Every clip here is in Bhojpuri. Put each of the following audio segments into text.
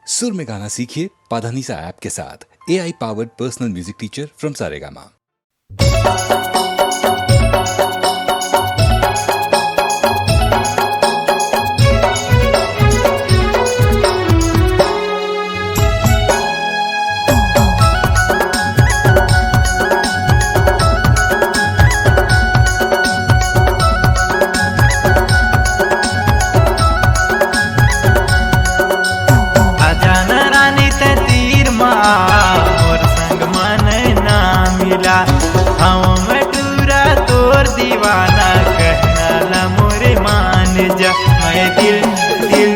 सुर में गाना सीखिए पाधानीसा ऐप के साथ। AI powered personal music teacher from Saregama. हम टूरा तोर दीवाना कहना ला मोरे मान जा। मैं दिल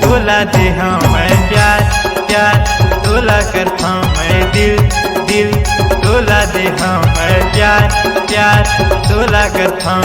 तोला दे मैं प्यार तोला करता मैं दिल तोला दे मैं प्यार तोला करता।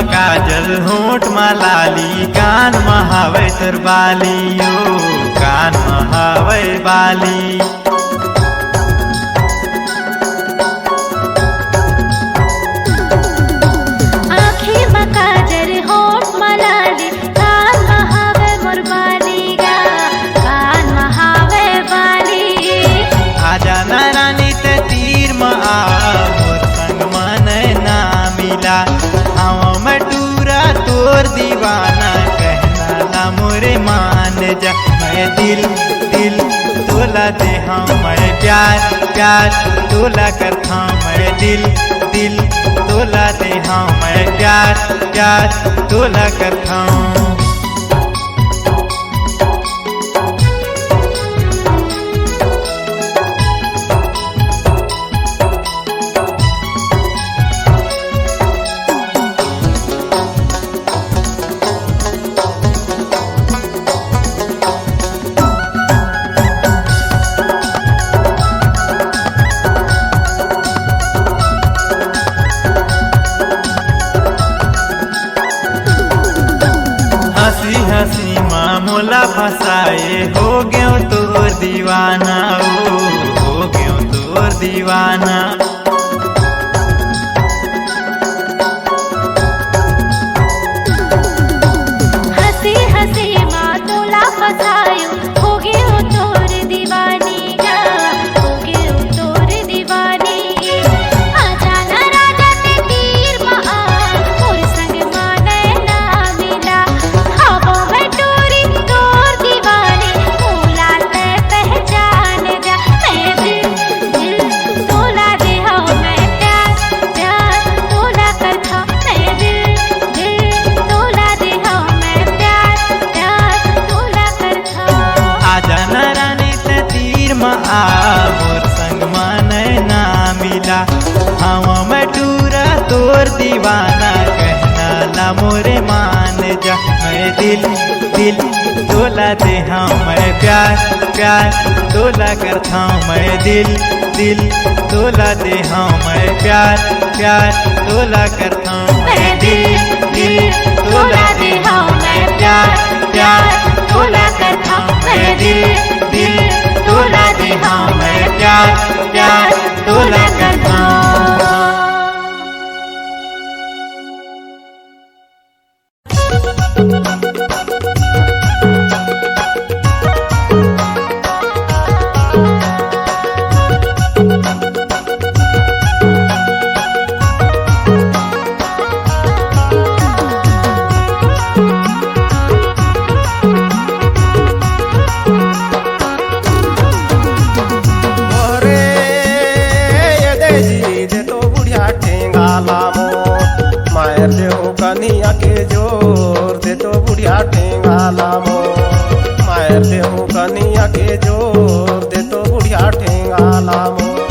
काजल होठ मलाली कान महावे तर बाली ओ कान महावे बाली। आँखी में काजल होठ मलाली कान महावे मोर बाली गा कान महावे बाली। आजा ना रानी ते तीर में आ मोर संग मन ना मिला। मैं टूरा तोर दीवाना कहना ला मोरे मान जा। मैं दिल तोला दे मैं प्यार तोला करता मैं दिल तोला दे मैं प्यार तोला करता। हंसी मामूला फसाए हो गयो तोर दीवाना हो गयो तोर दीवाना। हंसी हंसी मामूला फसायो हो गयो तोर दीवानी गा हो गयो तोर दीवानी। आजा ना राजा ते तीर में आ मोर संग माने ना मिला। मोर संग मन ना मिला। हम मैं टूरा तोर दीवाना कहना ला मोरे मान जा। मैं दिल तोला दे मैं प्यार तोला करता मैं दिल तोला दे मैं प्यार तोला करता। मैं दिल तोला दे मैं प्यार तोला करता मैं दिल तोला दे मैं प्यार तोला करता। Ore, के जोर दे तो बुढ़िया ठेंगाला मोर मायर देहूँ कनिया के जोर दे तो बुढ़िया ठेंगाला मोर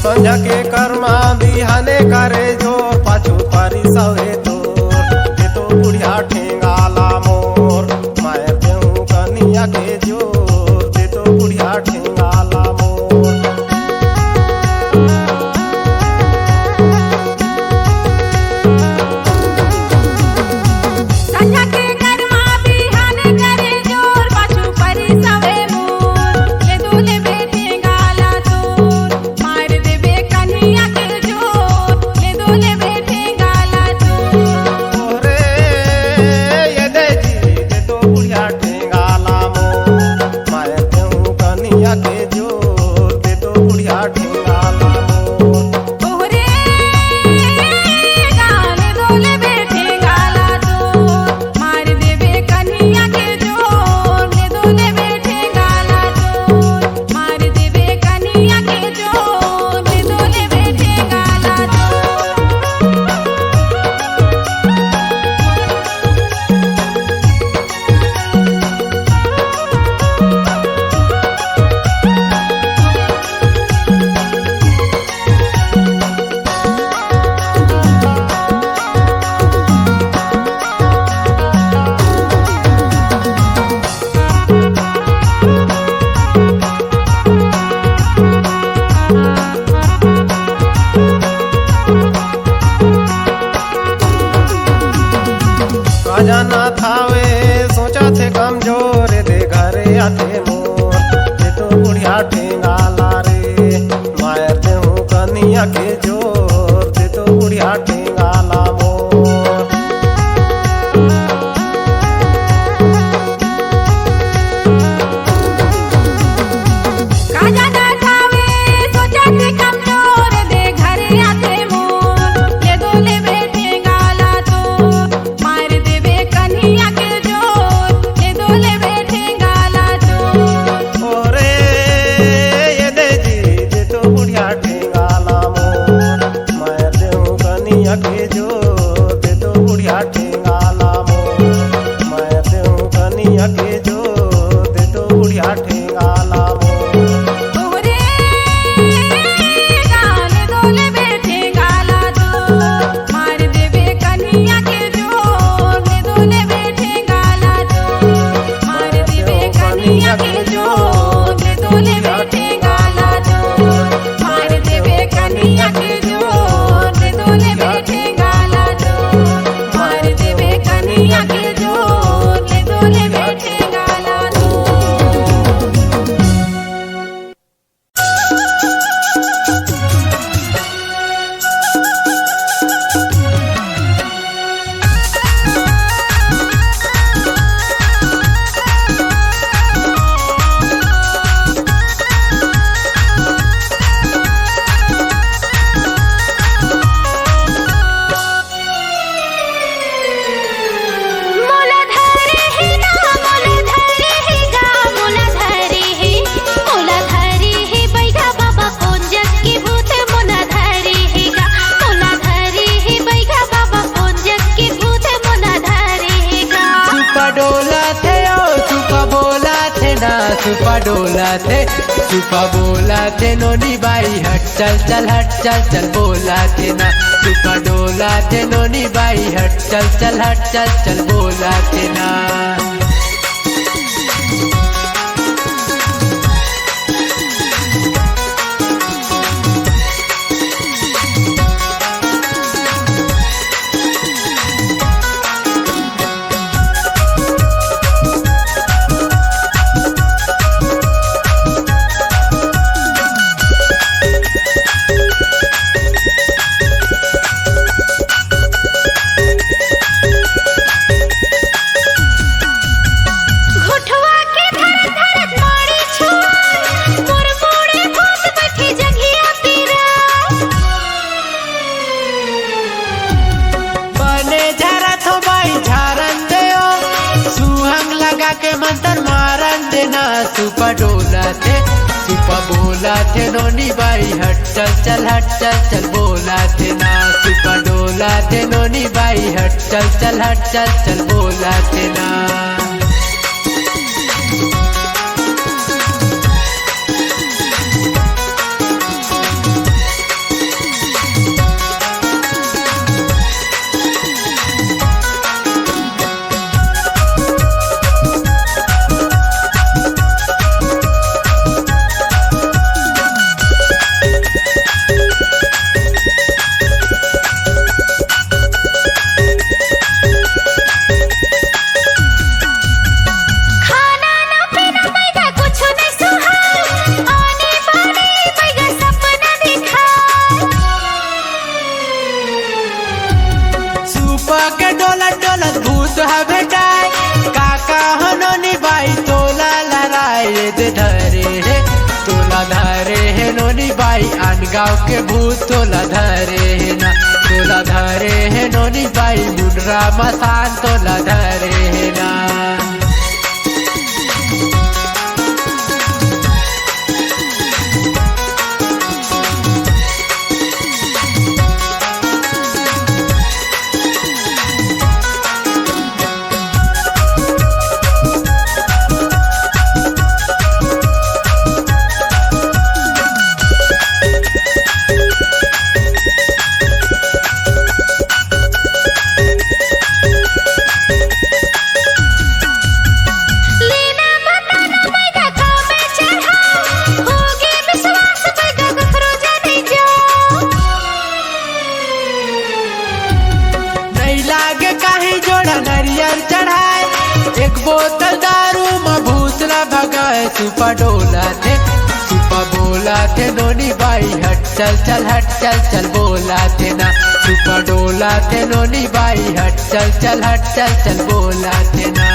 संझा के कर्मा बिहाने करे जो पाछू पारी सवे तोर दे तो बुढ़िया ठेंगाला मोर मायर देहूँ कनिया के जोर दे तो बुढ़िया ठेंगाला मोर संझा के कर्मा बिहाने करे जोर पाछू परी सवे मोर ले दोले बेटे गाला तोर मार देबे कन्हैया के जोर ले दोले बेटे गाला तोर रे ये दे जी दे तो बुढ़िया ठेंगाला मोर मायर देहूँ कनिया के जोर दे तो बुढ़िया ठेंगाला मोर ओहरे गाले दोले बेटे गाला तोर मार देबे कन्हैया के जोर ले दोले बेटे गाला तोर मार देबे कन्हैया के जोर ले दोले बेटे गाला तोर खजाना थावे सोचा थे कमजोर दे घरे आते मोर ये तो बुढ़िया ठेंगाला रे मायर देहूँ कनिया के जोर दे तो बुढ़िया ठेंगाला मोर खजाना थावे सोचा थे कमजोर दे घरे आते मोर ले दोले बेटे गाला तोर मार देबे कन्हैया के जोर ले दोले बेटे गाला तोर ओरे ये दे जी दे तो बुढ़िया ठेंगाला मोर मायर देहूँ कनिया के जोर दे तो बुढ़िया ठेंगाला मोर मायर देहूँ कनिया के जोर दे तो बुढ़िया ठेंगाला मोर ओहरे गाले दोले बेटे गाला तोर मार देबे कन्हैया के जोर ले दोले बेटे गाला तोर मार देबे कन्हैया के जोर ले दोले बेटे गाला तोर मार देबे कन्हैया के जोर ले दोले बेटे गाला तोर मार देबे कन्हैया के जोर ले दोले बेटे गाला तोर मोलाधारी ही ना मोलाधारी ही गा मोलाधारी ही बैठा बाबा कौन जग की भूत मोलाधारी ही गा मोलाधारी ही बैठा बाबा कौन जग की भूत मोलाधारी ही गा सुपा डोला थे ओ सुपा बोला थे ना सुपा बोला थे नोनी बाई हट चल चल बोला थे ना सुपा डोला थे नोनी बाई हट चल चल बोला थे ना सुपा डोला थे सुपा बोला थे नोनी बाई हट चल चल बोला थे ना सुपा डोला थे नोनी बाई हट चल बोला थे ना। भूत हवे डाय काका हनोनी बाई तोला लड़ाए दे धरे है तोला धरे है नोनी बाई अनगांव के भूत तोला धरे है ना तोला धरे है नोनी बाई मुंडरा मसान तोला धरे है ना। नरियर चढ़ाए एक बोतल दारू में भूतला भगाए सुपा डोला थे सुपा बोला थे नोनी बाई हट चल बोला थे ना सुपा डोला थे नोनी बाई हट चल बोला थे ना।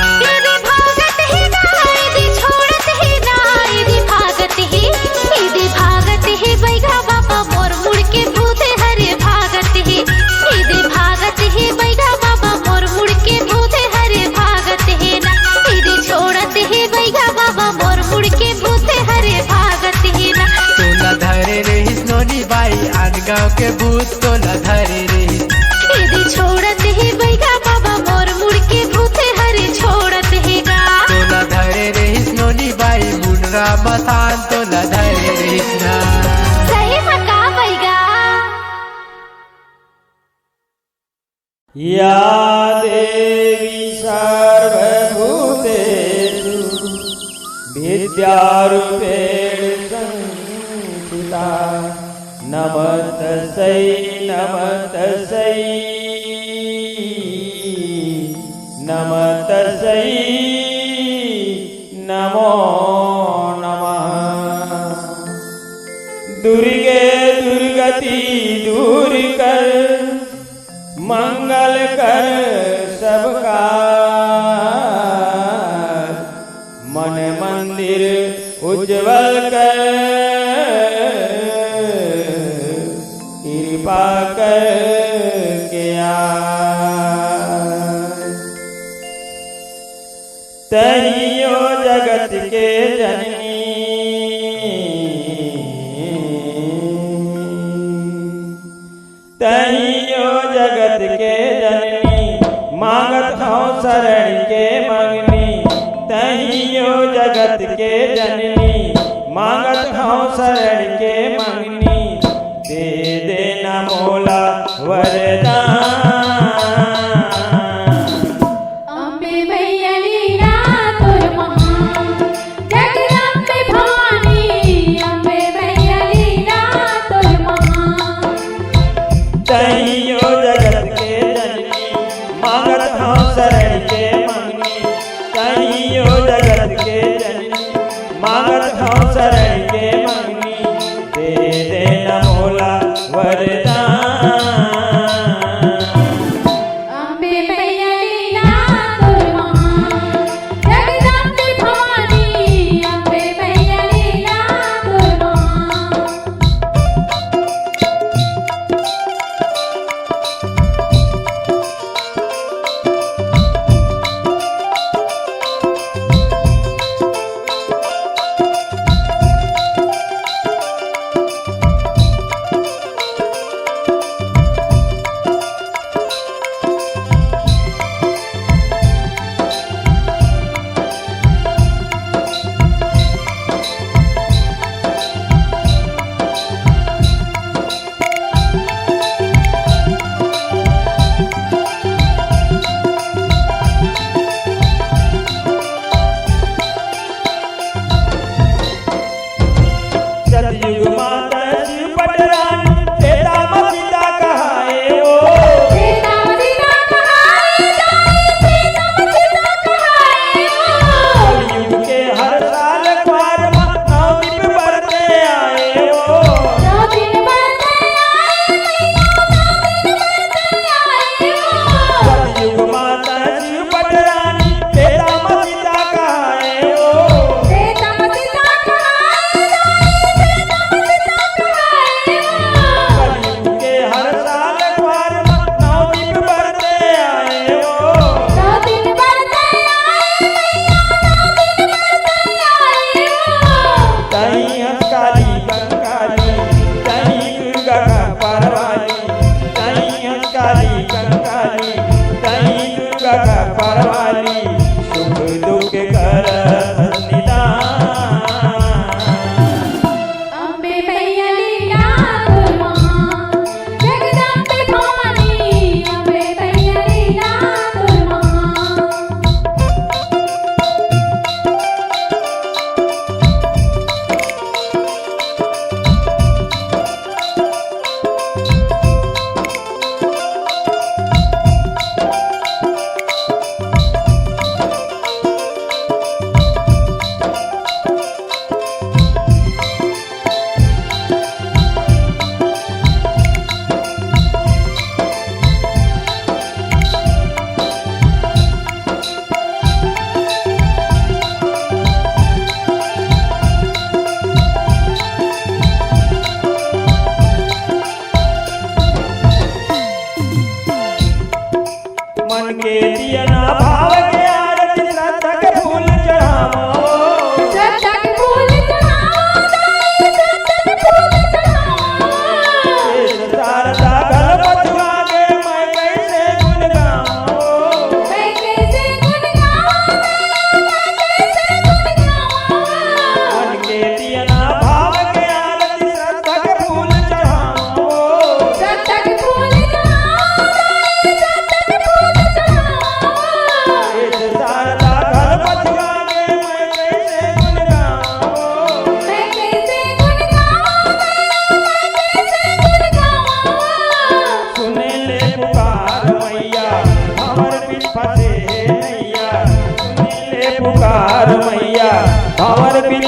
गाँव के भूत तोला धरे रही छोड़त ही बैगा बाबा मोर मुड़ के भूते हरे छोड़त ही गा तोला धरे रही नोनी बाई मुंडरा मसान तोला धरे रही ना। सही मका बैगा या देवी सर्वभूतेषु विद्यारूपेण संस्थिता नमस्तस्यै नमो नमः। दुर्गे दुर्गति दूर कर मंगल कर सबका मन मंदिर उज्जवल कर कृपा कर के तहियो जगत के जननी तहियो जगत के जननी मांगत हूँ शरण के मंगनी तहियो जगत के जननी मांगत हूँ शरण के मंगनी दे देना मोला वरदान। अम्बे मैया लीला तोर महान जगदम्बे भवानी अम्बे मैया लीला तोर महान तहियो जगत के जननी मांगत हूँ शरण के मंगनी तहियो जगत के जननी मांगत हूँ शरण के मंगनी दे देना मोला वरदान। अम्बे मैया लीला तोर महान जगदम्बे भवानी अम्बे मैया लीला तोर महान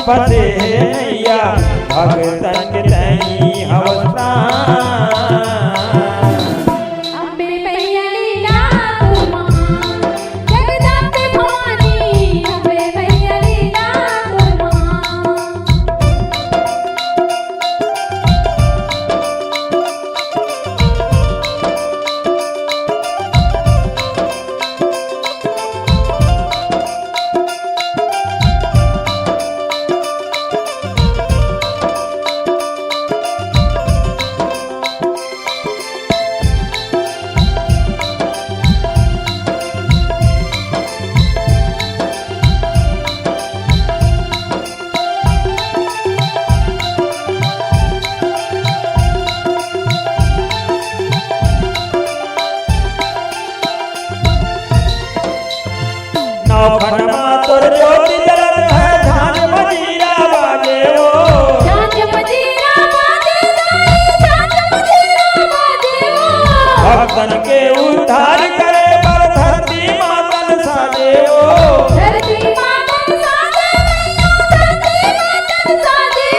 फंसे नैया भगतन के तई हवस प्राण अम्बे मैया लीला तुमा जगदम्बे भवानी अम्बे मैया लीला तुमा नौखनमा तोर ज्योति जलत है झांझ मजीरा बाजे ओ झांझ मजीरा बाजे झांझ मजीरा बाजे भक्तन के उद्धार करे पर धरती मातन साजे ओ धरती मातन साजे धरती मातन साजे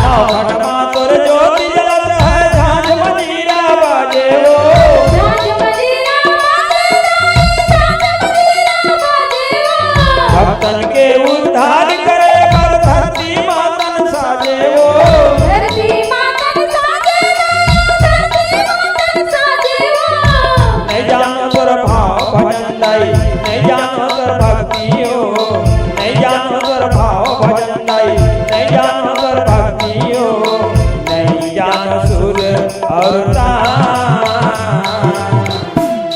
नौखनमा तोर ज्योति जलत है झांझ मजीरा बाजे ओ झांझ मजीरा बाजे भक्तन के उद्धार करे पर धरती मातन साजे ओ धरती मातन साजे धरती मातन साजे नहीं जानो तोर भाव भजन लाई नहीं जानो तोर भक्ति हो नहीं जानो तोर भाव भजन लाई नहीं जानो तोर भक्ति हो नहीं जानो सुर और तान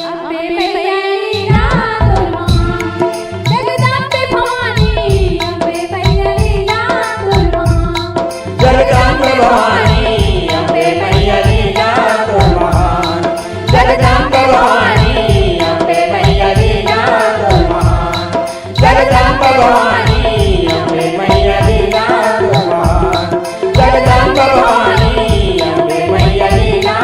अम्बे मैया लीला तुमा जगदम्बे भवानी अम्बे मैया लीला तुमा जगदम्बे भवानी अम्बे मैया लीला तो महान जगदम्बे भवानी अम्बे मैया लीला तो महान जगदम्बे भवानी अम्बे मैया लीला तो महान जगदम्बे भवानी अम्बे मैया लीला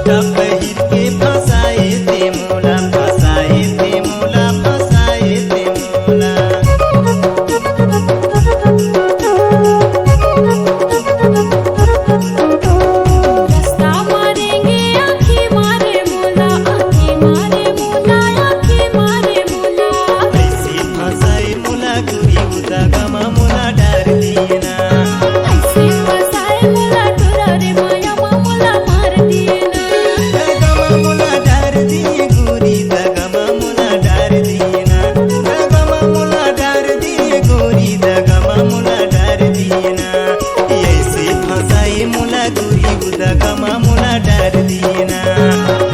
छोटा पहिर के फसाए थे मोला, फसाए थे मोला, फसाए थे मोला। रास्ता मारेंगे आँखें मारे मोला, आँखें मारे मोला, आँखें मारे मोला। ऐसे फसाए मोला गुरी उदगमा मोला डर दिए ना। ऐसे फसाए मोला टुरा रे माया मोला मार दिए ना। दगमा मोला डर दिए गोरी, दगमा मोला डर दिए ना। दगमा मोला डर दिए गोरी, दगमा मोला डर दिए ना। ऐसे फसाए मोला गोरी उदगमा मोला डर दिए ना।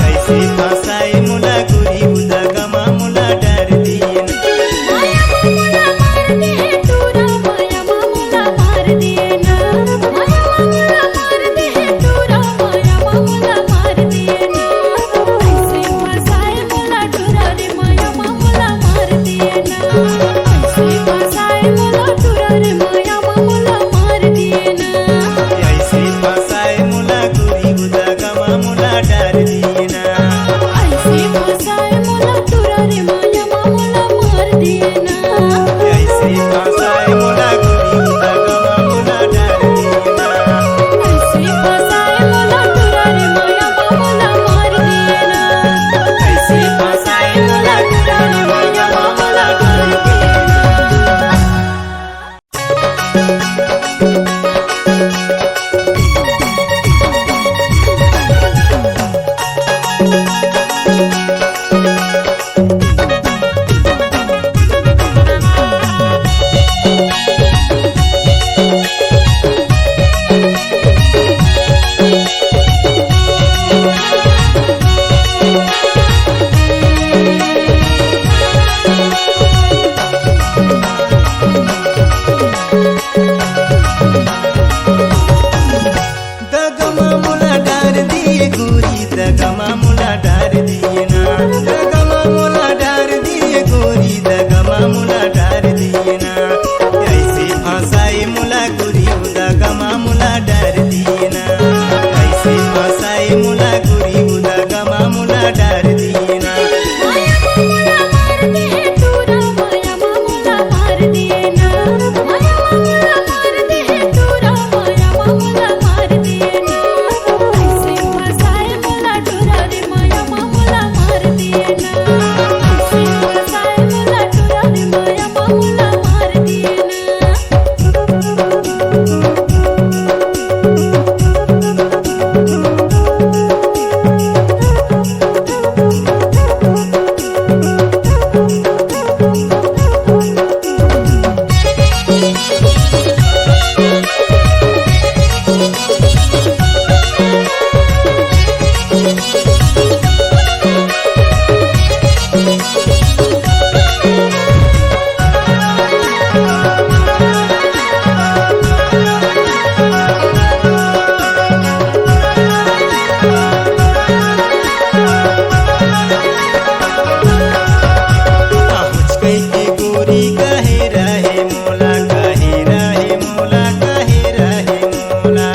ऐसे फसाए मोला गोरी उदगमा मोला डर दिए ना। माया मोला मार दिए टुरा, माया मोला मार दिए ना। माया मोला मार दिए टुरा, माया मोला मार दिए ना। ऐसे फसाए मोला टुरा रे माया मोला मार दिए ना। ऐसे फसाए मोला टुरा रे माया मोला मार दिए ना। ऐसे फसाए मोला गोरी उदगमा मोला डर दिए ना। ऐसे फसाए मोला टुरा रे माया मोला मार दिए ना। ऐसे फसाए मोला गोरी उदगमा मोला डर दिए ना। ऐसे फसाए मोला टुरा रे माया मोला मार दिए ना। ऐसे फसाए मोला टुरा रे माया मोला डर दिए ना। दगमा मोला डर दिए गोरी, दगमा मोला डर दिए ना। दगमा मोला डर दिए गोरी, दगमा मोला डर दिए ना। ऐसे फसाए मोला गोरी उदगमा मोला डर दिए ना। ऐसे फसाए मोला गोरी उदगमा मोला डर दिए ना। माया मोला मार दिए टुरा, माया मोला मार दिए ना। माया मोला मार दिए टुरा, माया मोला मार दिए ना। ऐसे फसाए मोला टुरा रे माया मोला मार दिए ना। ऐसे फसाए मोला टुरा रे माया मोला मार दिए ना। पहुँच गई के गोरी कहे रहे मोला, कहे रहे मोला, कहे रहे मोला।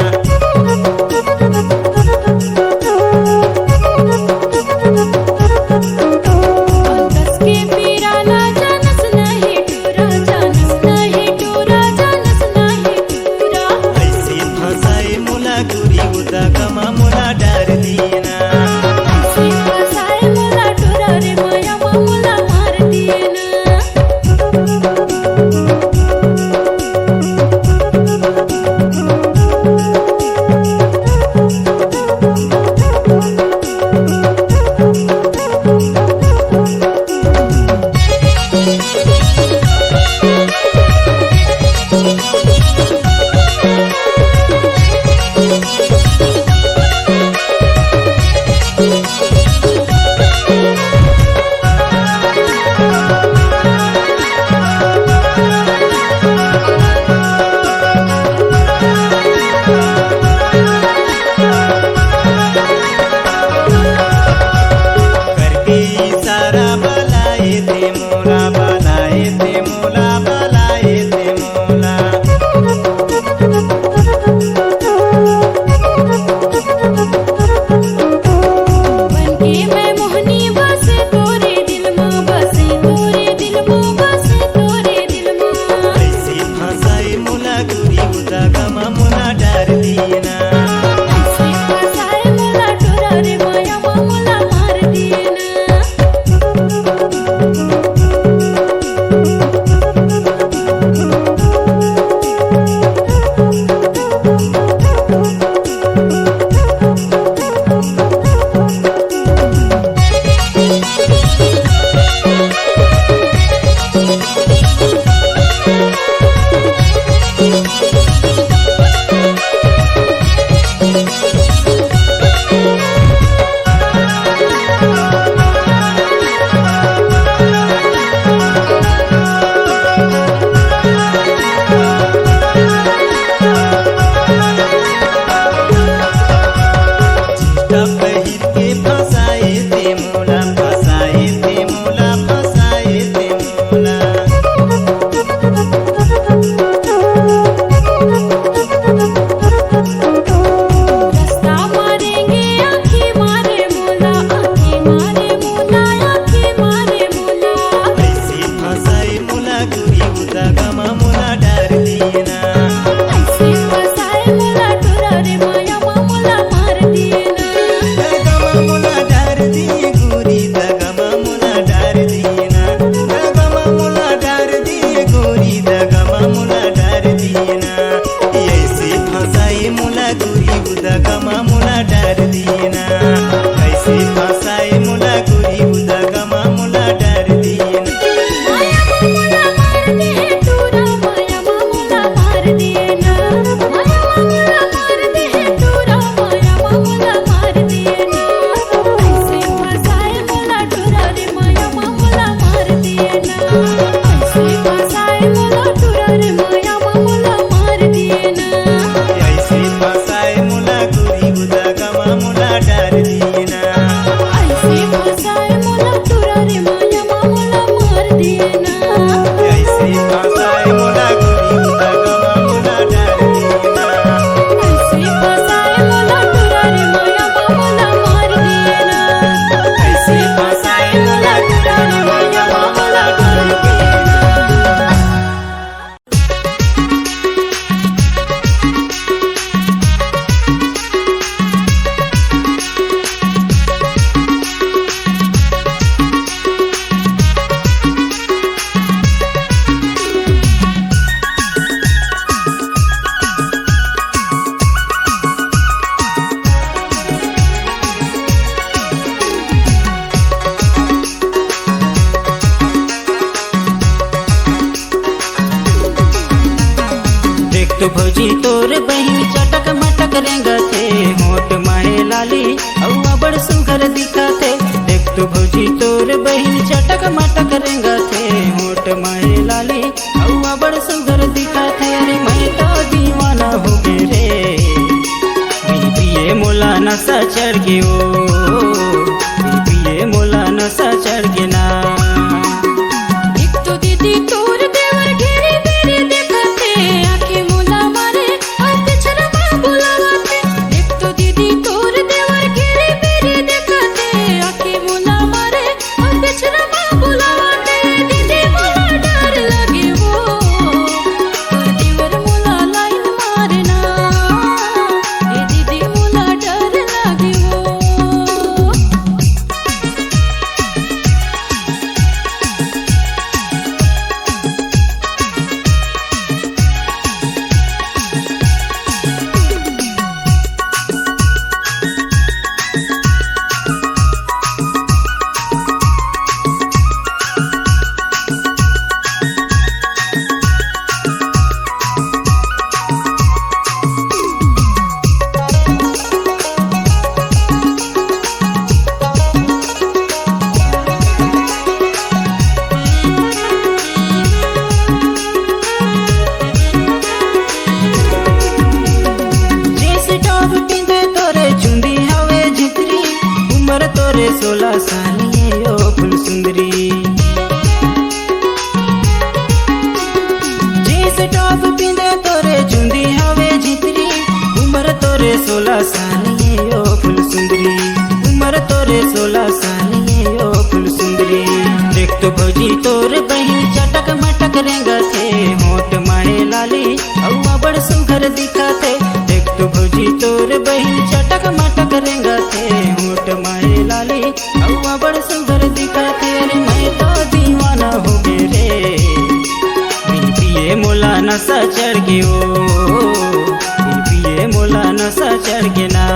ना कैसे फसाए मुला गोरी उदगमा मुला डर दिए ना माया मामूला मार दिए तूरा माया मामूला मार दिए ना माया मामूला मार दिए तूरा माया मामूला मार दिए ना ऐसे फसाए मुला टूरा रे माया मामूला मार दिए ना ऐसे फसाए मुला टूरा रे माया मामूला मार दिए ना ऐसे फसाए मुला गोरी उदगमा मुला डर दिए ना ऐसे फसाए मुला टूरा रे माया मामूला मार दिए ना ऐसे फसाए मुला गोरी उदगमा मुला डर दिए ना ऐसे फसाए मुला टूरा रे माया मामूला मार दिए ना ऐसे फसाए मुला टूरा रे माया मामूला डर दिए ना देख तो भौजी तोर बहिन चटक मटक रेंगथे होठ माहे लाली औआ बड़ सुंदर दिखथे देख तो भौजी तोर बहिन चटक मटक रेंगथे होठ माहे लाली औआ बड़ सुंदर दिखथे अरे मैं तो दीवाना हो गे रे पिए मोला नशा चढ़ गयो पिए मोला नशा चढ़ गे ना एक तो दीदी तोर देवर घेरे बेरे देखते आंखें मुला मारे और पिछड़ा बुलावते एक तो दीदी तोर देवर घेरे बेरे देखते आंखें मुला मारे और पिछड़ा बुलावते दीदी मुला डर लगे वो और देवर मुला लाइन मारना ये दीदी मुला डर लगे वो जींस टॉप पिंधे तोरे चुंदी हवे झितरी उम्र तोरे 16 साल ये यो फुल सुंदरी जींस टॉप पिंधे तोरे चुंदी हवे झितरी उम्र तोरे 16 साल ये यो फुल सुंदरी उम्र तोरे 16 साल ये यो फुल सुंदरी देख तो भौजी तोर बहिन चटक मटक रेंगथे होठ माहे लाली औआ बड़ सुंदर दिखथे देख तो भौजी तोर बहिन चटक मटक रेंगथे होठ माहे लाली औआ बड़ सुंदर दिखथे अरे मैं तो दीवाना हो गे रे पिए मोला नशा चढ़ गयो पिए मोला नशा चढ़ गे ना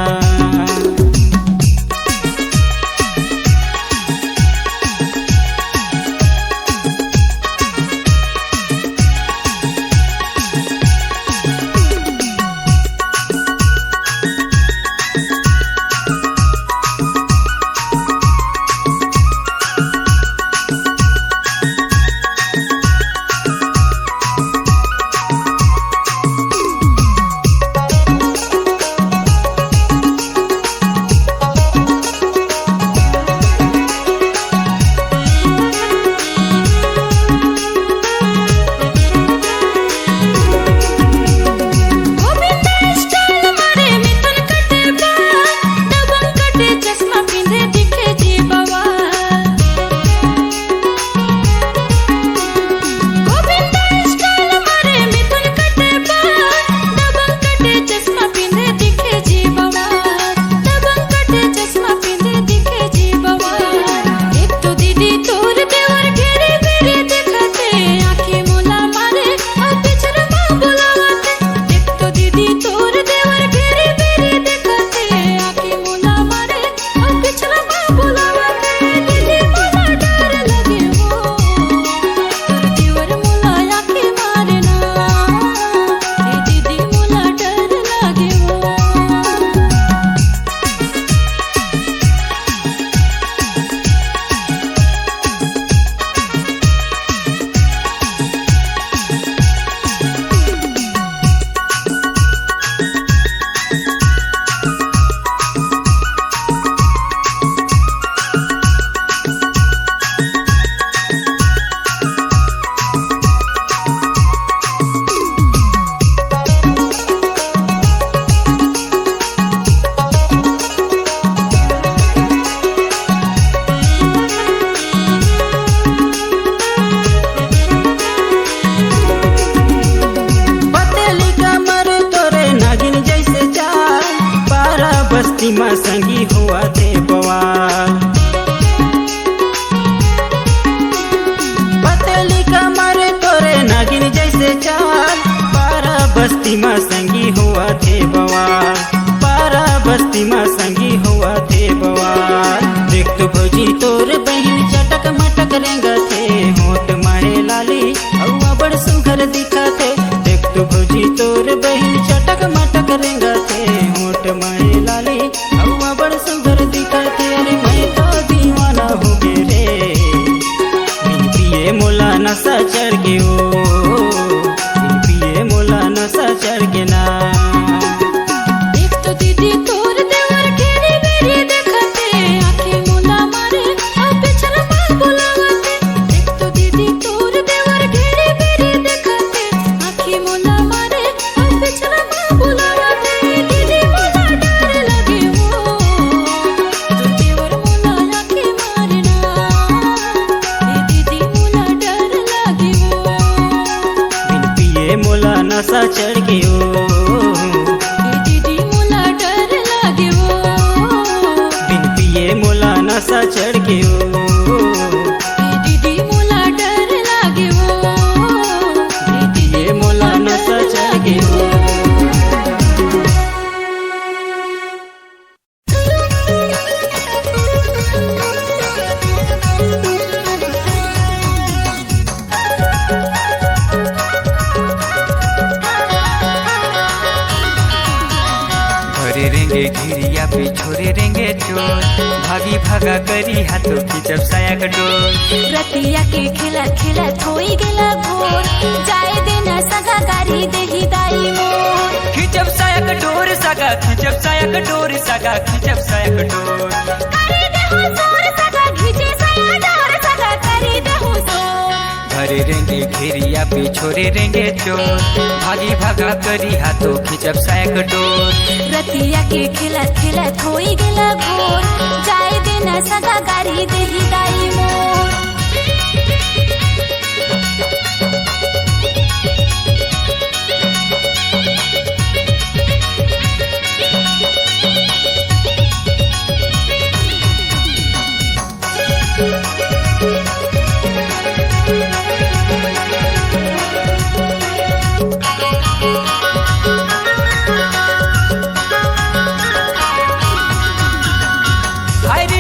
में संगी हुआ थे बवाल। पतली कमर तोरे नागिन जैसे चाल, पारा बस्ती में संगी हुआ थे बवाल, पारा बस्ती में संगी हुआ थे बवाल। देख तो भौजी तोर बहन चटक मटक रेंगा थे, होठ मारे लाली हवा बड़ सुघर दिखा थे। देख तो भौजी तोर बहन चटक मटक रेंगा थे, होठ मारे लाली हवा बड़ सुघर दिखा थे। अरे मैं तो दीवाना हो गे रे, बिन पिए मोला नशा चढ़ के ओ, बिन पिए मोला नशा चढ़ के ना। देख तो दीदी तोर देवर घेरी बेरी देखते, आँखें मुंदा मारे अब पिछला मार बुलावते। देख तो दीदी तोर देवर घेरी बेरी देखते, आँखें मुंदा मारे अब पिछला मार बुलावते। दीदी मुला डर लगे वो, तो देवर मुला आँखें मारना। दीदी मुला डर लगे वो, बिन पिए मोला नशा चढ़ के ओ, दीदी मुला डर लगे वो। बिन पिए मोला नशा चढ़ के ओ, दीदी मुला डर लागे वो, पिए मोला नशा चढ़ के ओ। घरे रेंगे घिरिया पे छोरे रेंगे चोर, भागी भागा करी हाथों की जब साया कटोर। रतिया के खिला खिला थोई गेला भोर, जाए देना सगा गारी देही दाई मोर। खिचब साया कटोर सगा, खिचब साया कटोर सगा, खिचब साया कटोर। करी देहु जोर सगा घिचे सया डोर सगा करी देहु जोर। घरे रेंगे घेरिया पे छोरे रेंगे चोर, भागी भागा करी हाथों खिचब साया कटोर। रतिया के खिला खिला थोई गेला भोर, जाए देना सगा गारी देही दाई मोर।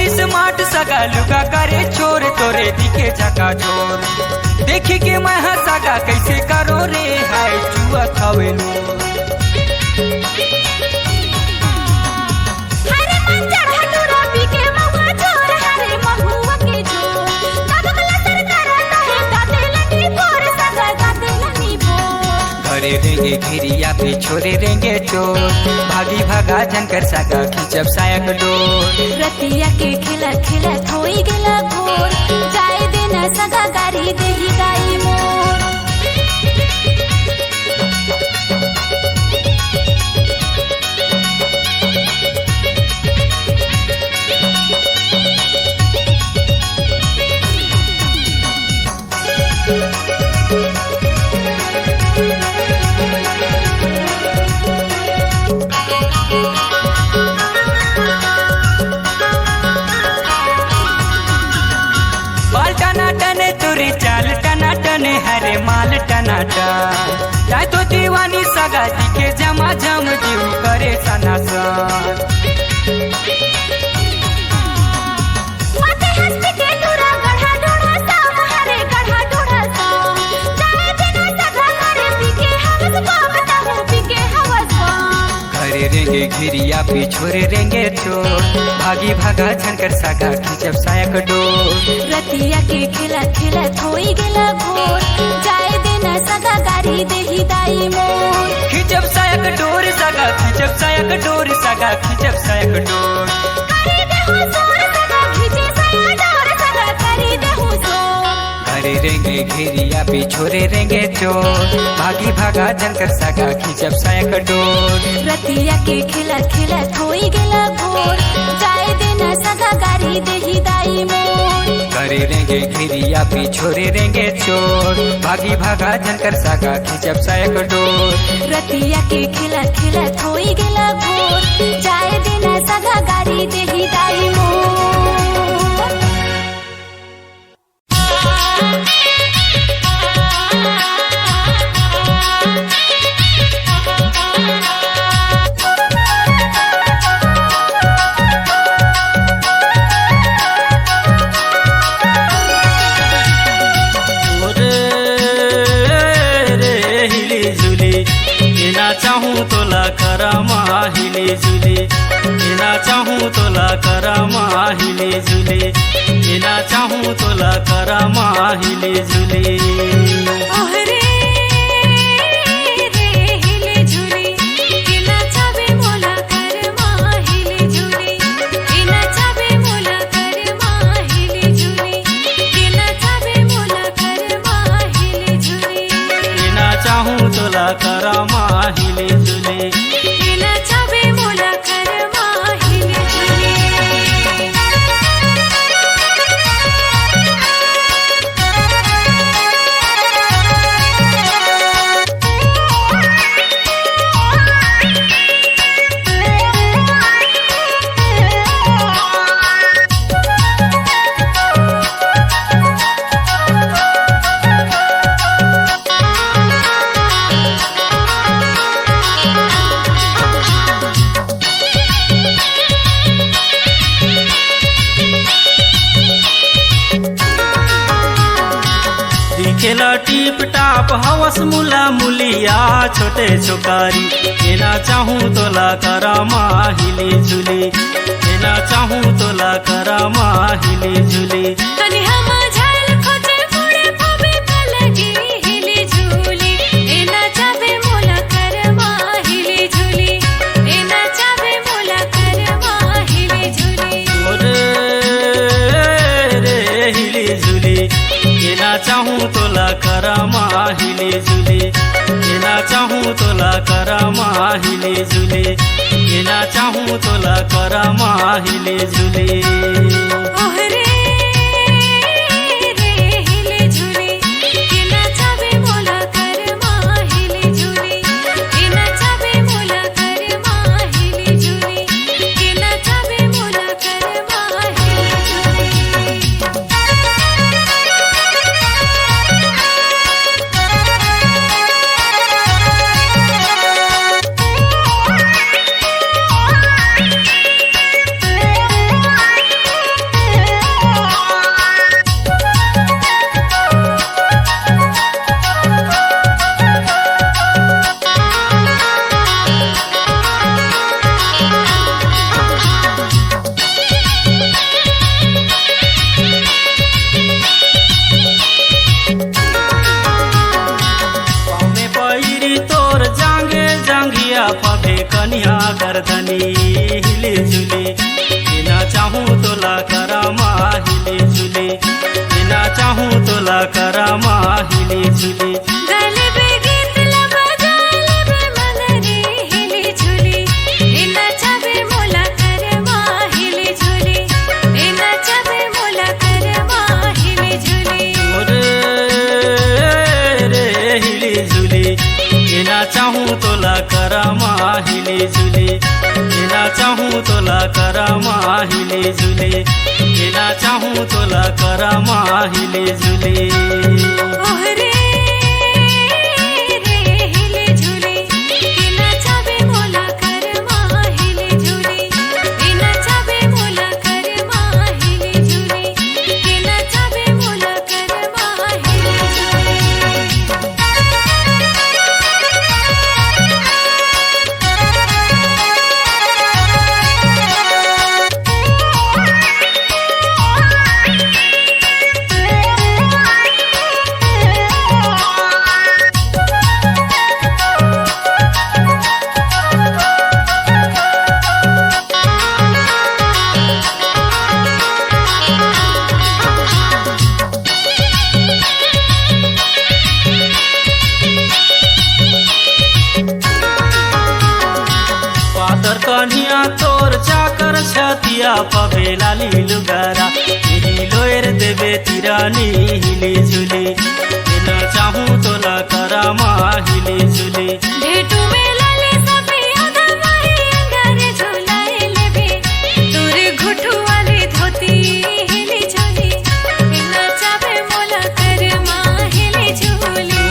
स्मार्ट सगा लुगा करे चोर, तोरे दिखे झका चोर। देखी के मैं हंसागा कैसे करो रे हाय जुआ खावे लो। हरे मंजर हटूरा पी के महुआ चोर, हरे महुआ के चोर। कबकला सरकार है गाते लगी बोर सगा गाते लगी बोर। घरे रेंगे घेरिया पे छोरे रेंगे चोर, भागी भागा जनकर सगा खिचब साया कटोर। रतिया के खिला खिला थोई गेला भोर, जाए देना सगा गारी देही दाई मोर। बाल टना टने तुरी चाल टना टने, हरे माल टना टन। जाए तो दीवानी सगा दिखे जमा जम जीव करे सनासन। माथे हंसते के दूरा गढ़ा ढूढ़ा साम, हरे गढ़ा ढूढ़ा साम। जाए देना सगा करे पीके हवस बाम, नहु पीके हवस बाम। घरे रेंगे घिरिया पे छोरे रेंगे चोर, भागी भागा झनकर सगा खिचब साया कटोर। रतिया के खिला खिला थोई गेला भोर, जाए देना सगा गारी देही दाई मोर। खिचब साया कटोर सगा, खिचब साया कटोर सगा, खिचब साया कटोर। करी देहु जोर सगा घिचे सया डोर सगा करी देहु जोर। घरे रेंगे घेरिया पे छोरे रेंगे चोर, भागी भागा जनकर सगा खिचब साया कटोर। रतिया के खिला खिला थोई गेला भोर, जाए देना सगा गारी देही दाई मोर। करे रेंगे घिरिया पे छोरे रेंगे चोर भागी भागा जनकर सागा खिंचब सायक डोर रतिया के खिला खिला खोई गेला भोर जाए देना सगा गारी देही दाई मोर चाहूँ तोला करमा हिले जुले ना चाहूँ तोला करमा हिले जुले ना चाहूँ तोला करमा हिले जुले ओहरे रे हिले झुले इना चाबे मोला करमा हिले झुले इना चाबे मोला करमा हिले झुले इना चाबे मोला करमा हिले झुले ना चाहूँ तोला करमा हिले जुले इना चाबे मोला करमा हिले झुले खेला टीप टाप हवस मुला मुलिया छोटे छोकारी एना चाहूँ तोला करमा हिले झुले एना चाहूँ तोला करमा हिले झुले तनी हम झाल खोजे पुड़े पबे पलगी हिले झूले एना चाबे मोला करमा हिले झूले एना चाबे मोला करमा हिले झूले रे हिले झुले एना चाहूँ तोला करमा हिले झुले एना चाहूँ तोला करमा हिले झुले एना चाहूँ तोला करमा हिले झुले ओहरे रे हिले झूले इना चाबे मोला करमा हिले झूले इना चाबे मोला करमा हिले झूले इना चाबे मोला करमा हिले झूले कनिया गर्दनी हिले झुले बिना चाहूँ तोला करमा हिले झुले बिना चाहूँ तोला करमा हिले झुले गले पे गीत लगा जाले पे मगरे हिले झूले इना चाबे मोला करमा हिले झूले इना चाबे मोला करमा हिले झूले रे हिले झुले बिना चाहूँ तोला करमा हिले झुले बिना चाहूँ तोला करमा हिले झुले बिना चाहूँ तोला करमा हिले झुले ओहरे रे हिले झूले इना चाबे मोला करमा हिले झूले इना चाबे मोला करमा हिले झूले इना चाबे मोला करमा हिले झूले पावे लाली लुगारा लोएर देवे तिरानी हिली झुली ना चाहूँ तोला करामा हिली झुली भेटू में लाली सफिया दवाई अंगारे झुलाए लेबे तोरे घुटू वाली धोती हिली झुली ना चाहे मोला कर माँ हिली झुली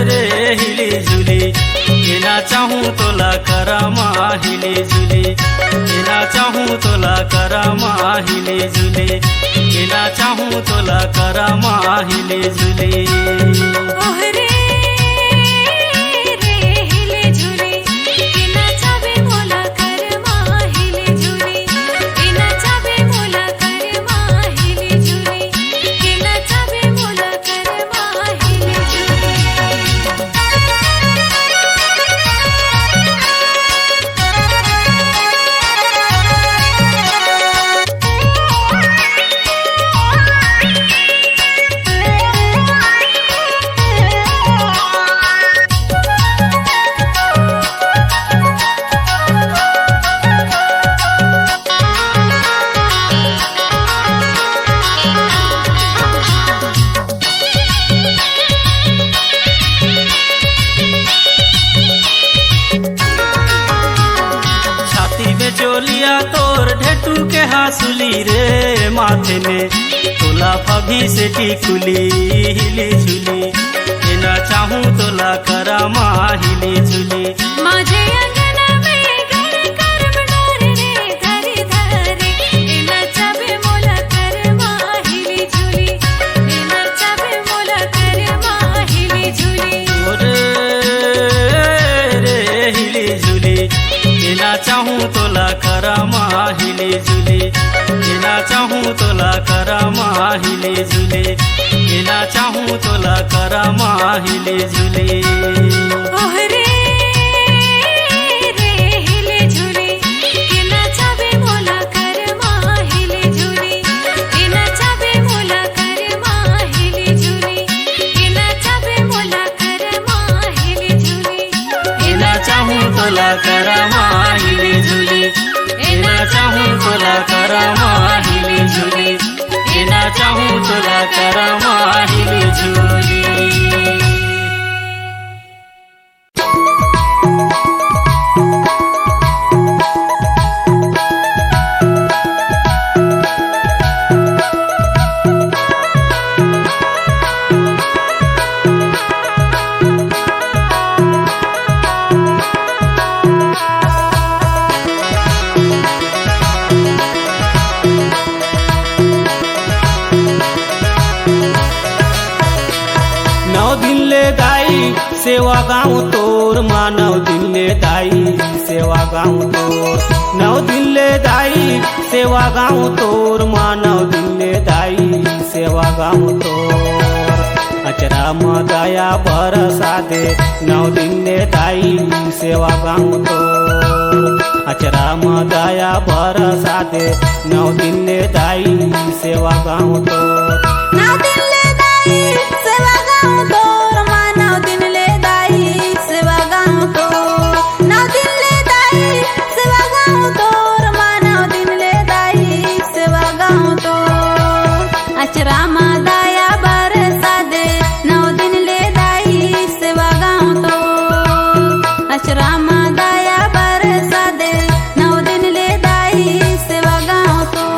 रे हिली झुली ना चाहूँ तोला करामा हिली झुली ना चाहूँ तोला करामा हिली झुली ना चाहूँ तोला करामा हिली झुली ओहरे रे हिले झुली ना चाहे मोला कर माँ हिले झुली ना चाहे मोला कर माँ हिले झुली ना चाहे मोला कर माँ हिले झुली छाती में चोलिया तोर ढेटू के हासुली रे माथे में तोला फभी से टिकुली हिली झुली ना चाहूँ तोला करामा हिली झुली माझे अंगना में घर कर बनार रे धरी धरी ना चाहे मोला कर माँ हिले झुली ना चाहे मोला कर माँ हिले झुली रे हिली झुली ना चाहूँ तोला करामा हिली झुली ना चाहूँ तोला करामा हिली झुली ना चाहूँ तोला करामा हिली झुली ओहरे रे हिले झुली ना चाहे मोला कर माँ हिले झुली ना चाहे मोला कर माँ हिले झुली ना चाहे मोला कर माँ हिले झुली ना चाहूँ तोला करामा हिली झुली ना चाहूँ तोला करामा हिली झुली ना चाहूँ तोला करामा हिली झुली सेवा गाँव तोर मानव दिले दाई सेवा गाँव तोर नव दिले दाई सेवा गाँव तोर मानव दिले दाई सेवा गाँव तोर अचरा मदया बरसा दे नव दिले दाई सेवा गाँव तोर अचरा मदया बरसा दे नव दिले दाई सेवा गाँव तोर नव दिले दाई सेवा गाँव तोर मानव दिले दाई सेवा गाँव तोर नव दिले दाई सेवा गाँव तोर मानव दिले दाई सेवा गाँव तोर अचरा मदया बरसा दे नव दिले दाई सेवा गाँव तोर अचरा मदया बरसा दे नव दिले दाई सेवा गाँव तोर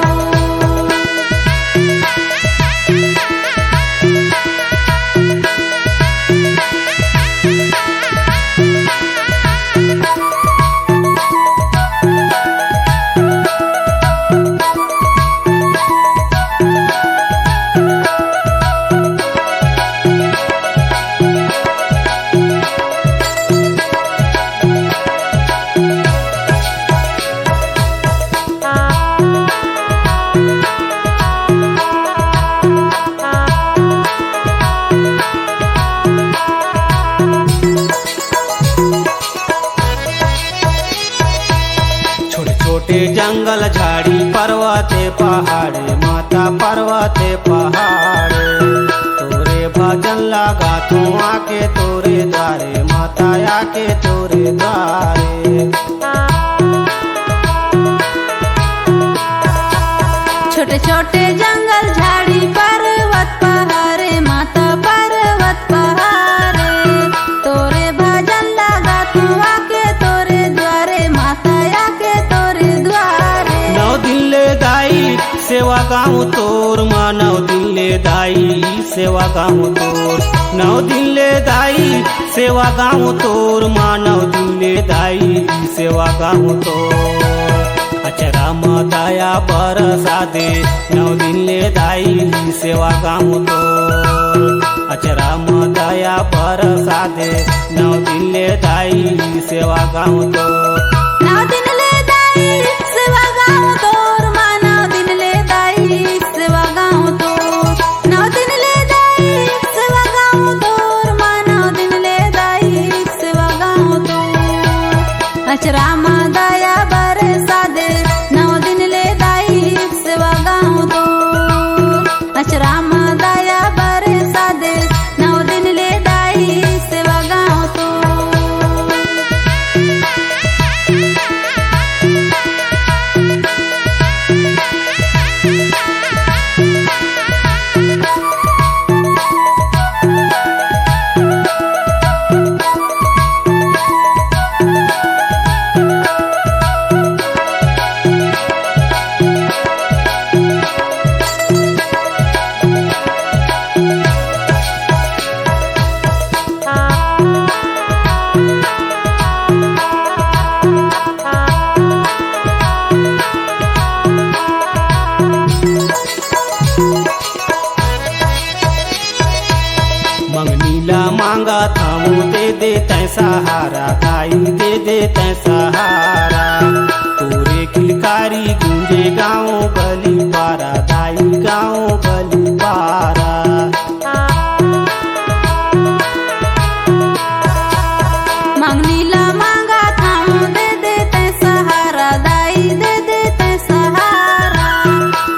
जंगल झाड़ी पर्वते पहाड़े माता पर्वते पहाड़े तोरे भजन लगा तू आके तोरे द्वारे माता आके तोरे द्वारे सेवा गाँव तोर माँ 9 दिन ले दाई सेवा गाँव तोर 9 दिन ले दाई सेवा गाँव तोर माँ 9 दिन ले दाई सेवा गाँव तोर अचरा दया बरसा दे 9 दिन ले दाई सेवा गाँव तोर अचरा दया बरसा दे 9 दिन ले दाई सेवा गाँव तोर 9 दिन ले दाई सेवा गाँव तोर माँ 9 दिन ले दाई सेवा गाँव तोर 9 दिन ले दाई सेवा गाँव तोर माँ 9 दिन ले दाई सेवा गाँव तोर अचरा दया बरसा दे 9 दिन ले दाई सेवा गाँव तोर अचरा दया बरसा दे 9 दिन ले दाई सेवा गाँव तोर मंगनीला मांगा थामू दे दे तै सहारा दाई दे दे तै सहारा तोरे किलकारी गूंजे गाँव गली पारा दाई गाँव गली पारा मंगनीला मांगा थाम दे दे तै सहारा दाई दे दे तै सहारा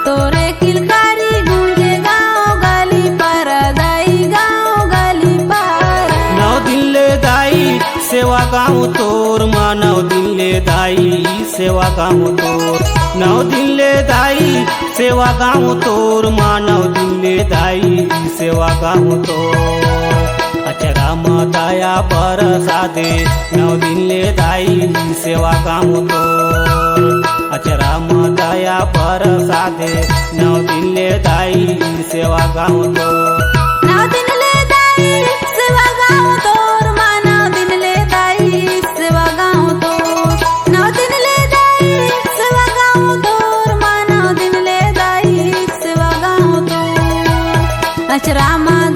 तोरे किलकारी गूंजे गाँव गली पर दाई गाँव गली पर 9 दिन ले दाई सेवा गाँव तोर माँ 9 दिन ले दाई सेवा गाँव तोर 9 दिन ले दाई सेवा गाँव तोर माँ 9 दिन ले दाई सेवा गाँव तोर अचरा दया बरसा दे 9 दिन ले दाई सेवा गाँव तोर अचरा दया बरसा दे 9 दिन ले दाई सेवा गाँव तोर 9 दिन ले दाई सेवा गाँव तोर माँ 9 दिन ले दाई सेवा गाँव तोर 9 दिन ले दाई सेवा गाँव तोर माँ 9 दिन ले दाई सेवा गाँव तोर अचरा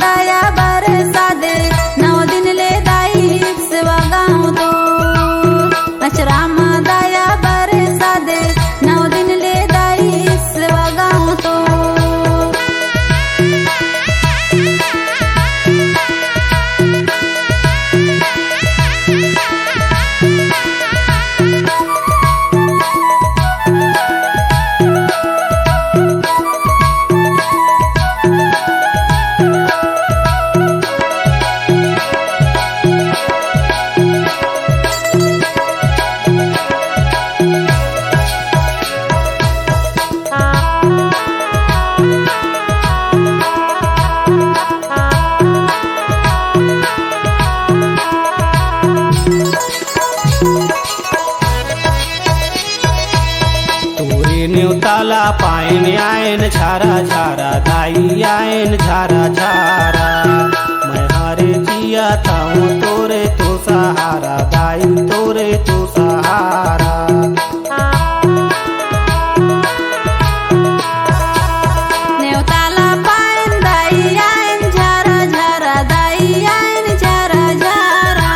दया बरसा दे 9 दिन ले दाई सेवा गाँव तोर अचरा दया बरसा दे 9 दिन ले दाई सेवा गाँव तोर तोरे न्योताला पायन आयन झारा झारा दाई आयन झारा झारा मैं हारे जिया था तोरे तो सहारा दाई तोरे तो सहारा नेवताला पायन दाई आयन झारा झारा दाई आयन झारा झारा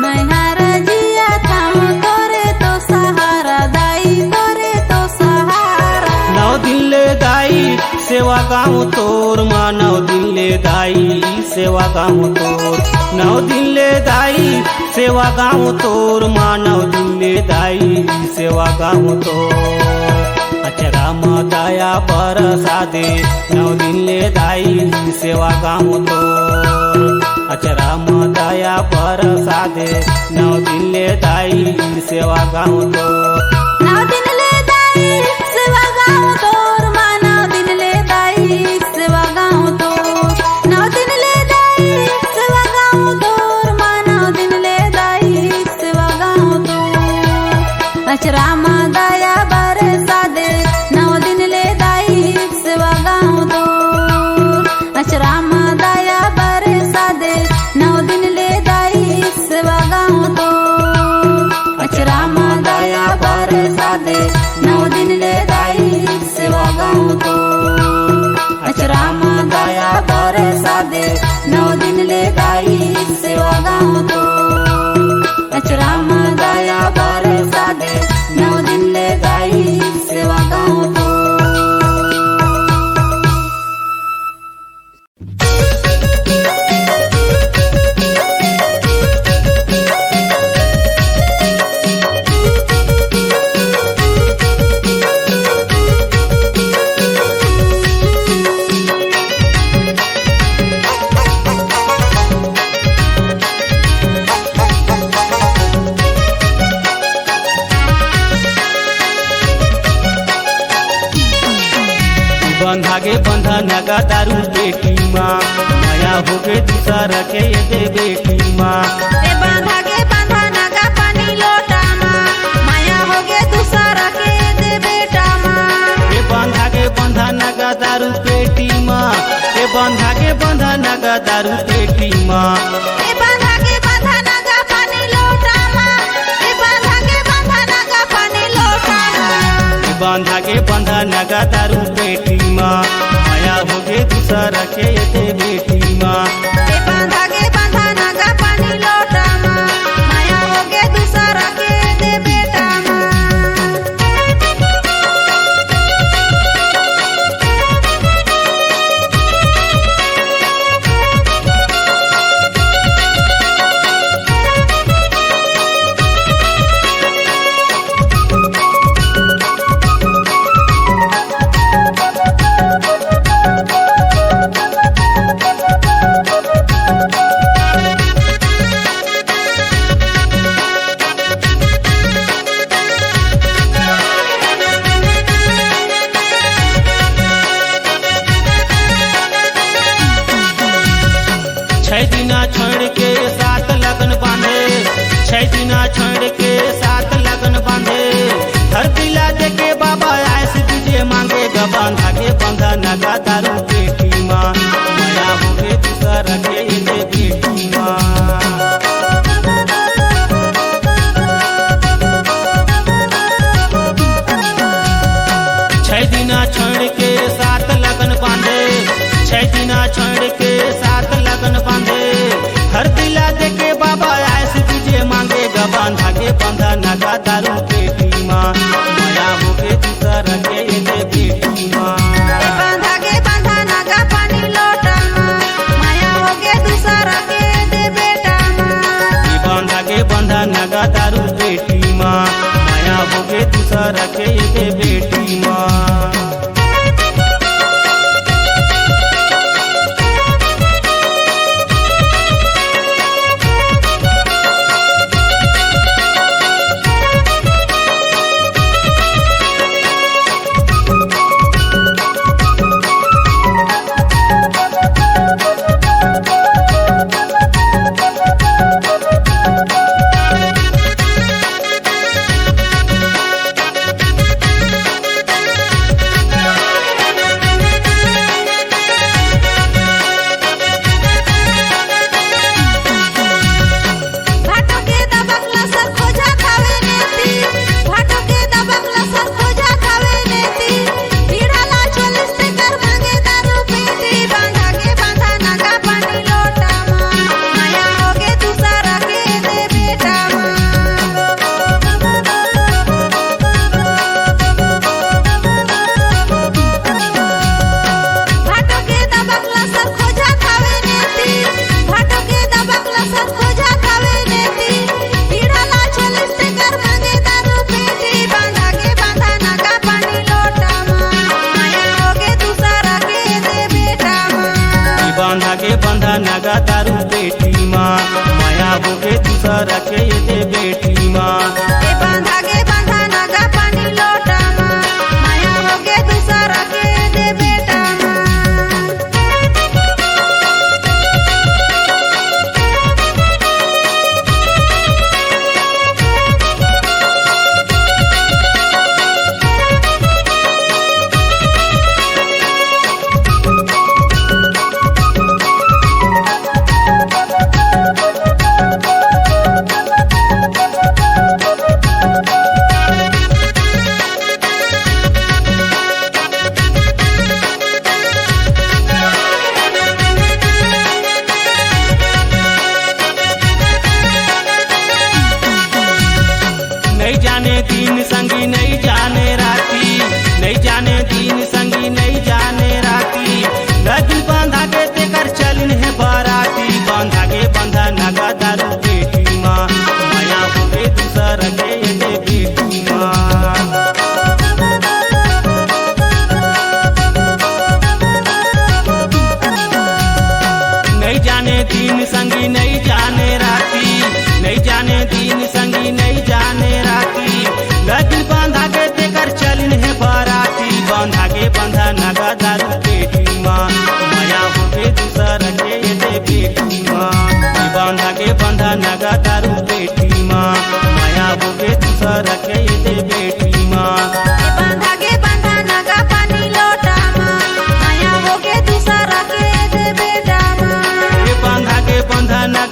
मैं हार जिया थाम तोरे तो सहारा दाई तोरे तो सहारा 9 दिन ले दाई सेवा गाँव तोर माँ 9 दिन ले दाई सेवा गाँव तोर 9 दिन ले दाई सेवा गाँव तोर माँ 9 दिन ले दाई सेवा गाँव तोर अचरा दया बरसा दे 9 दिन ले दाई सेवा गाँव तोर अचरा दया बरसा दे 9 दिन ले दाई सेवा गाँव तोर 9 दिन ले दाई सेवा गाँव तोर माँ 9 दिन ले दाई सेवा गाँव तोर 9 दिन ले दाई सेवा गाँव तोर माँ 9 दिन ले दाई सेवा गाँव तोर अचरा दया बरसा दे 9 दिन ले दाई धागे बंधा नगा दारू पेटी माँ माया हो गए दूसरा के दे बेटी माँ रे बांधा के बांधा नगा पानी लोटा माँ माया हो गे दूसरा के दे बेटा माँ ये बंधा के बंधा नगा दारू पेटी माँ ये बंधा के बंधा नगा दारू पेटी माँ रे बांधा के बांधा नगा पानी लोटा माँ रे बांधा के बांधा नगा पानी लोटा माँ ये बंधा के बंधा नगा दारू पेटी माँ माया हो गए दूसरा के दे बेटी माँ रे बांधा के बांधा नगा पानी लोटा माँ माया हो गे दूसरा के दे बेटा माँ छह दिना छोड़ के सात लगन बांधे छह दिना छोड़ के सात लगन बांधे हर दिला दे के बाबा ऐस तुझे मांगे गा बांधा के बंधा नगा दारू पेटी माँ माया हो गए दूसरा के दे बेटी माँ छह दिना छोड़ के सात लगन बांधे छह दिना छोड़ के सात लगन बांधे हर दिला दे के बाबा ऐसे तुझे मांगे गा बांधा के बंधा नगा दारू पेटी माँ माया हो गए दूसरा के दे बेटी माँ रे बांधा के बांधा नगा पानी लोटा माँ माया हो गे दूसरा के दे बेटा माँ ये बंधा के बंधा नगा दारू पेटी माँ माया हो गए दूसरा के दे बेटी माँ भाटो के दबकला सर खोजा खावे नेती भाटो के दबकला सर खोजा खावे नेती पीड़ाला 40 से कर मांगे दारू पेटी बांधा के बांधा नगा पानी लोटा माँ माया हो गे दूसरा के दे बेटा माँ भाटो के दबकला सर खोजा खावे नेती भाटो के दबकला सर खोजा खावे नेती पीड़ाला 40 से कर मांगे दारू पेटी बांधा के बांधा नगा पानी लोटा माँ माया हो गे दूसरा के दे बेटा माँ ये बंधा के बंधा नगा दारू पेटी माँ माया हो गए दूसरा के दे बेटी माँ रे बांधा के बांधा नगा पानी लोटा माँ माया हो गे दूसरा के दे बेटा माँ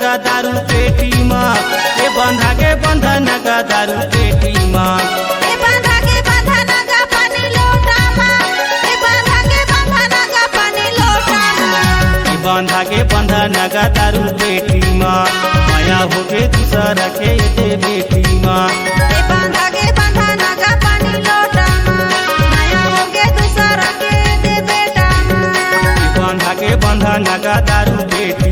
नगा दारू पेटी माँ ए बंधा के बंधा नगा दारू पेटी माँ ए बांधा के बांधा नगा पानी लोटा माँ ए बांधा के बांधा नगा पानी लोटा माँ ए बंधा के बंधा नगा दारू पेटी माँ माया होके दूसरा के दे बेटी माँ ए बांधा के बांधा नगा पानी लोटा माँ माया होके दूसरा के दे बेटा माँ बंधा के बंधा नगा दारू पेटी